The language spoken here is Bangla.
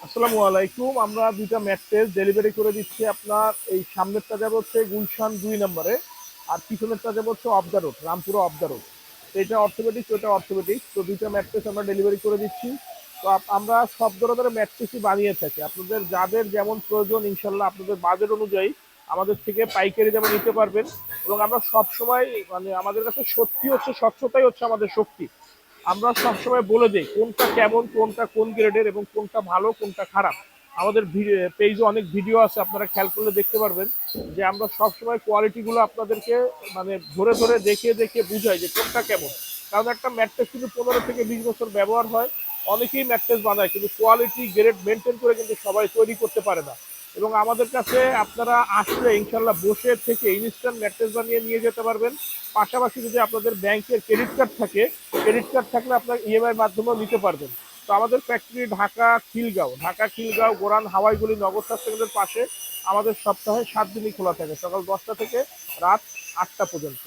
আসসালামু আলাইকুম। আমরা দুইটা ম্যাট্রেস ডেলিভারি করে দিচ্ছি। আপনার এই সামনেরটা যাবে হচ্ছে গুলশান 2 নম্বরে, আর পিছনেরটা যাবে হচ্ছে of the road, Rampura of the road. তো এটা অর্থোপেডিক, তো এটা অর্থোপেডিক। তো দুইটা ম্যাট্রেস আমরা ডেলিভারি করে দিচ্ছি। তো আমরা সব ধরনের ম্যাট্রেসই বানিয়ে থাকি। আপনাদের যাদের যেমন প্রয়োজন ইনশাল্লাহ আপনাদের বাজেট অনুযায়ী আমাদের থেকে পাইকারি যেমন নিতে পারবেন। এবং আমরা সব সময় মানে আমাদের কাছে সত্যি হচ্ছে স্বচ্ছতাই হচ্ছে আমাদের শক্তি। আমরা সবসময় বলে দিই কোনটা কেমন, কোনটা কোন গ্রেডের এবং কোনটা ভালো কোনটা খারাপ। আমাদের পেজে অনেক ভিডিও আছে, আপনারা খেয়াল করলে দেখতে পারবেন যে আমরা সবসময় কোয়ালিটিগুলো আপনাদেরকে মানে ধরে ধরে দেখিয়ে দেখিয়ে বুঝাই যে কোনটা কেমন। কারণ একটা ম্যাট্রেস কিন্তু 15 থেকে 20 বছর ব্যবহার হয়। অনেকেই ম্যাট্রেস বানায় কিন্তু কোয়ালিটি গ্রেড মেনটেন করে কিন্তু সবাই তৈরি করতে পারে না। এবং আমাদের কাছে আপনারা আসলে ইনশাল্লাহ বসে থেকে ইনস্ট্যান্ট ম্যাট্রেস বানিয়ে নিয়ে যেতে পারবেন। পাশাপাশি যদি আপনাদের ব্যাংকের ক্রেডিট কার্ড থাকে, ক্রেডিট কার্ড থাকলে আপনার ইএমআই মাধ্যমেও নিতে পারবেন। তো আমাদের ফ্যাক্টরি ঢাকা খিলগাঁও গোরান হাওয়াইগুলি নগর স্বাস্থ্য কেন্দ্রের পাশে। আমাদের সপ্তাহে 7 দিনই খোলা থাকে, সকাল 10টা থেকে রাত 8টা পর্যন্ত।